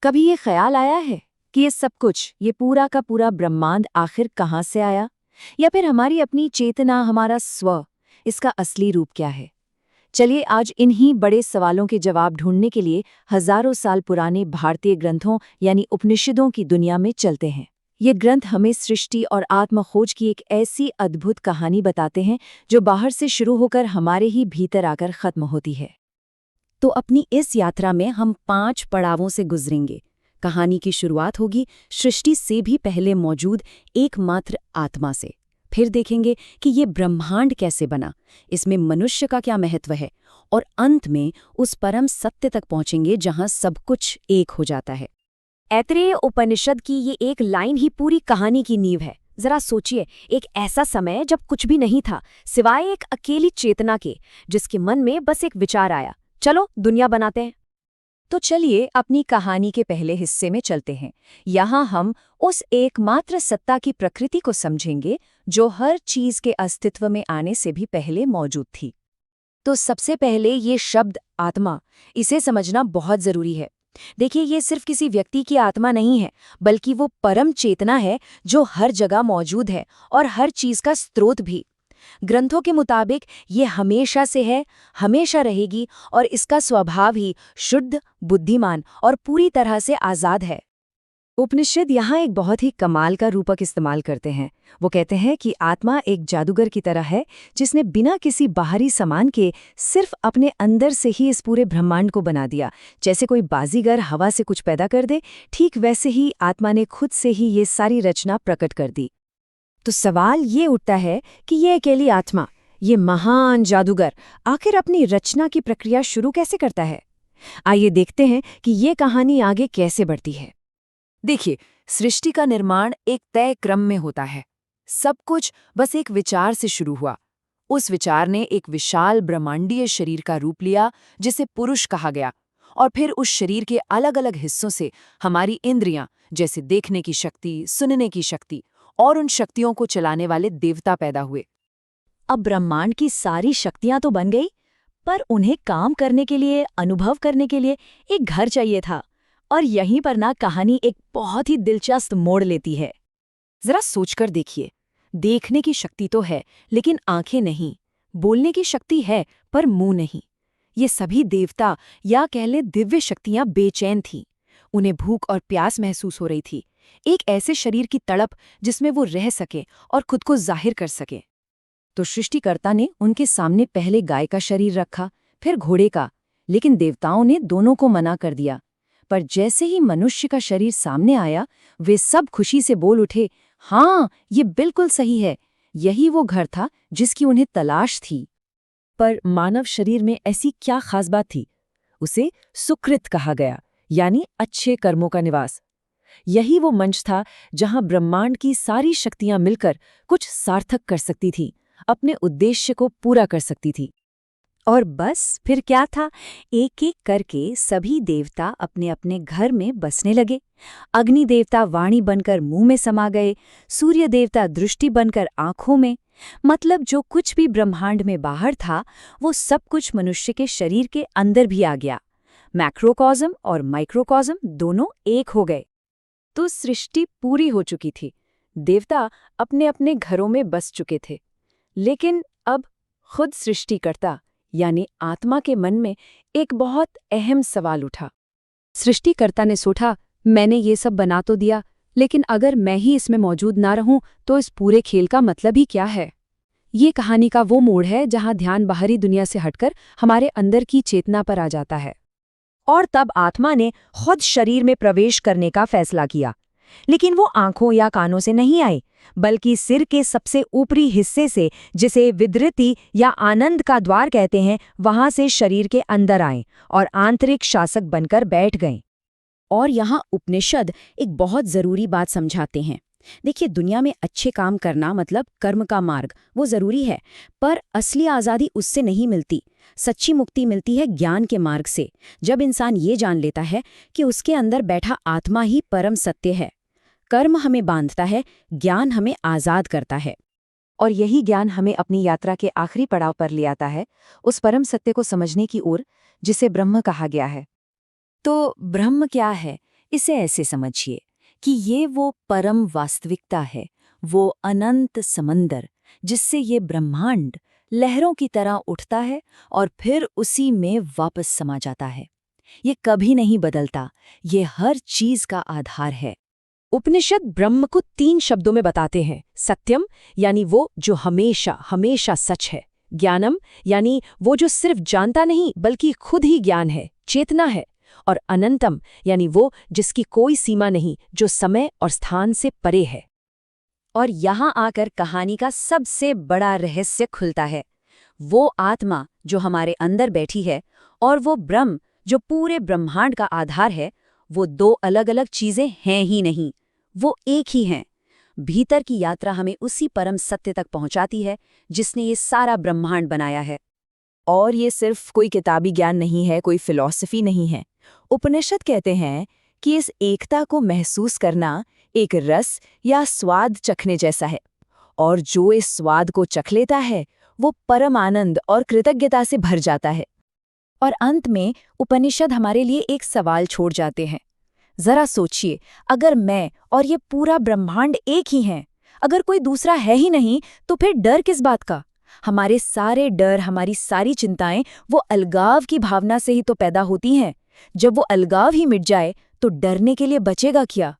कभी ये ख्याल आया है कि ये सब कुछ, ये पूरा का पूरा ब्रह्मांड आखिर कहाँ से आया? या फिर हमारी अपनी चेतना, हमारा स्व, इसका असली रूप क्या है? चलिए आज इन्हीं बड़े सवालों के जवाब ढूंढने के लिए हजारों साल पुराने भारतीय ग्रंथों यानी उपनिषदों की दुनिया में चलते हैं। ये ग्रंथ हमें सृष्टि और आत्मखोज की एक ऐसी अद्भुत कहानी बताते हैं जो बाहर से शुरू होकर हमारे ही भीतर आकर खत्म होती है। तो अपनी इस यात्रा में हम 5 पड़ावों से गुजरेंगे। कहानी की शुरुआत होगी सृष्टि से भी पहले मौजूद एकमात्र आत्मा से। फिर देखेंगे कि ये ब्रह्मांड कैसे बना, इसमें मनुष्य का क्या महत्व है, और अंत में उस परम सत्य तक पहुंचेंगे जहां सब कुछ एक हो जाता है। ऐतरेय उपनिषद की ये एक लाइन ही पूरी कहानी की नींव है। जरा सोचिए, एक ऐसा समय जब कुछ भी नहीं था सिवाय एक अकेली चेतना के, जिसके मन में बस एक विचार आया, चलो दुनिया बनाते हैं। तो चलिए अपनी कहानी के पहले हिस्से में चलते हैं। यहाँ हम उस एकमात्र सत्ता की प्रकृति को समझेंगे जो हर चीज के अस्तित्व में आने से भी पहले मौजूद थी। तो सबसे पहले ये शब्द आत्मा, इसे समझना बहुत जरूरी है। देखिए, ये सिर्फ किसी व्यक्ति की आत्मा नहीं है, बल्कि वो परम चेतना है जो हर जगह मौजूद है और हर चीज का स्रोत भी। ग्रंथों के मुताबिक ये हमेशा से है, हमेशा रहेगी, और इसका स्वभाव ही शुद्ध, बुद्धिमान और पूरी तरह से आज़ाद है। उपनिषद यहाँ एक बहुत ही कमाल का रूपक इस्तेमाल करते हैं। वो कहते हैं कि आत्मा एक जादूगर की तरह है जिसने बिना किसी बाहरी सामान के सिर्फ अपने अंदर से ही इस पूरे ब्रह्मांड को बना दिया। जैसे कोई बाजीगर हवा से कुछ पैदा कर दे, ठीक वैसे ही आत्मा ने खुद से ही ये सारी रचना प्रकट कर दी। तो सवाल ये उठता है कि ये अकेली आत्मा, ये महान जादूगर, आखिर अपनी रचना की प्रक्रिया शुरू कैसे करता है? आइए देखते हैं कि ये कहानी आगे कैसे बढ़ती है। देखिए, सृष्टि का निर्माण एक तय क्रम में होता है। सब कुछ बस एक विचार से शुरू हुआ। उस विचार ने एक विशाल ब्रह्मांडीय शरीर का रूप लिया जिसे पुरुष कहा गया, और फिर उस शरीर के अलग अलग हिस्सों से हमारी इंद्रियां, जैसे देखने की शक्ति, सुनने की शक्ति और उन शक्तियों को चलाने वाले देवता पैदा हुए। अब ब्रह्मांड की सारी शक्तियां तो बन गई, पर उन्हें काम करने के लिए, अनुभव करने के लिए एक घर चाहिए था। और यहीं पर ना कहानी एक बहुत ही दिलचस्प मोड़ लेती है। जरा सोचकर देखिए, देखने की शक्ति तो है लेकिन आंखें नहीं, बोलने की शक्ति है पर मुंह नहीं। ये सभी देवता या कह ले दिव्य शक्तियां बेचैन थीं। उन्हें भूख और प्यास महसूस हो रही थी, एक ऐसे शरीर की तड़प जिसमें वो रह सके और खुद को जाहिर कर सके। तो सृष्टिकर्ता ने उनके सामने पहले गाय का शरीर रखा, फिर घोड़े का, लेकिन देवताओं ने दोनों को मना कर दिया। पर जैसे ही मनुष्य का शरीर सामने आया, वे सब खुशी से बोल उठे, हाँ, ये बिल्कुल सही है, यही वो घर था जिसकी उन्हें तलाश थी। पर मानव शरीर में ऐसी क्या खास बात थी? उसे सुकृत कहा गया, यानी अच्छे कर्मों का निवास। यही वो मंच था जहां ब्रह्मांड की सारी शक्तियां मिलकर कुछ सार्थक कर सकती थी, अपने उद्देश्य को पूरा कर सकती थी। और बस फिर क्या था, एक एक करके सभी देवता अपने अपने घर में बसने लगे। अग्नि देवता वाणी बनकर मुंह में समा गए, सूर्य देवता दृष्टि बनकर आंखों में। मतलब जो कुछ भी ब्रह्मांड में बाहर था, वो सब कुछ मनुष्य के शरीर के अंदर भी आ गया। मैक्रोकॉज़म और माइक्रोकॉज़म दोनों एक हो गए। तो सृष्टि पूरी हो चुकी थी, देवता अपने अपने घरों में बस चुके थे। लेकिन अब खुद सृष्टिकर्ता यानी आत्मा के मन में एक बहुत अहम सवाल उठा। सृष्टिकर्ता ने सोचा, मैंने ये सब बना तो दिया, लेकिन अगर मैं ही इसमें मौजूद ना रहूं तो इस पूरे खेल का मतलब ही क्या है? ये कहानी का वो मोड़ है जहां ध्यान बाहरी दुनिया से हटकर हमारे अंदर की चेतना पर आ जाता है। और तब आत्मा ने खुद शरीर में प्रवेश करने का फैसला किया। लेकिन वो आंखों या कानों से नहीं आई, बल्कि सिर के सबसे ऊपरी हिस्से से, जिसे विदृति या आनंद का द्वार कहते हैं, वहां से शरीर के अंदर आए और आंतरिक शासक बनकर बैठ गए। और यहाँ उपनिषद एक बहुत जरूरी बात समझाते हैं। देखिए, दुनिया में अच्छे काम करना मतलब कर्म का मार्ग, वो जरूरी है, पर असली आज़ादी उससे नहीं मिलती। सच्ची मुक्ति मिलती है ज्ञान के मार्ग से, जब इंसान ये जान लेता है कि उसके अंदर बैठा आत्मा ही परम सत्य है। कर्म हमें बांधता है, ज्ञान हमें आज़ाद करता है। और यही ज्ञान हमें अपनी यात्रा के आखिरी पड़ाव पर ले आता है, उस परम सत्य को समझने की ओर जिसे ब्रह्म कहा गया है। तो ब्रह्म क्या है? इसे ऐसे समझिए कि ये वो परम वास्तविकता है, वो अनंत समंदर जिससे ये ब्रह्मांड लहरों की तरह उठता है और फिर उसी में वापस समा जाता है। ये कभी नहीं बदलता, ये हर चीज का आधार है। उपनिषद ब्रह्म को 3 शब्दों में बताते हैं। सत्यम यानी वो जो हमेशा हमेशा सच है, ज्ञानम यानी वो जो सिर्फ जानता नहीं बल्कि खुद ही ज्ञान है, चेतना है, और अनंतम यानी वो जिसकी कोई सीमा नहीं, जो समय और स्थान से परे है। और यहाँ आकर कहानी का सबसे बड़ा रहस्य खुलता है। वो आत्मा जो हमारे अंदर बैठी है और वो ब्रह्म जो पूरे ब्रह्मांड का आधार है, वो 2 अलग-अलग चीजें हैं ही नहीं, वो एक ही हैं। भीतर की यात्रा हमें उसी परम सत्य तक पहुंचाती है जिसने ये सारा ब्रह्मांड बनाया है। और ये सिर्फ कोई किताबी ज्ञान नहीं है, कोई फिलॉसफी नहीं है। उपनिषद कहते हैं कि इस एकता को महसूस करना एक रस या स्वाद चखने जैसा है, और जो इस स्वाद को चख लेता है वो परम आनंद और कृतज्ञता से भर जाता है। और अंत में उपनिषद हमारे लिए एक सवाल छोड़ जाते हैं। जरा सोचिए, अगर मैं और ये पूरा ब्रह्मांड एक ही हैं, अगर कोई दूसरा है ही नहीं, तो फिर डर किस बात का? हमारे सारे डर, हमारी सारी चिंताएं वो अलगाव की भावना से ही तो पैदा होती हैं। जब वो अलगाव ही मिट जाए तो डरने के लिए बचेगा क्या?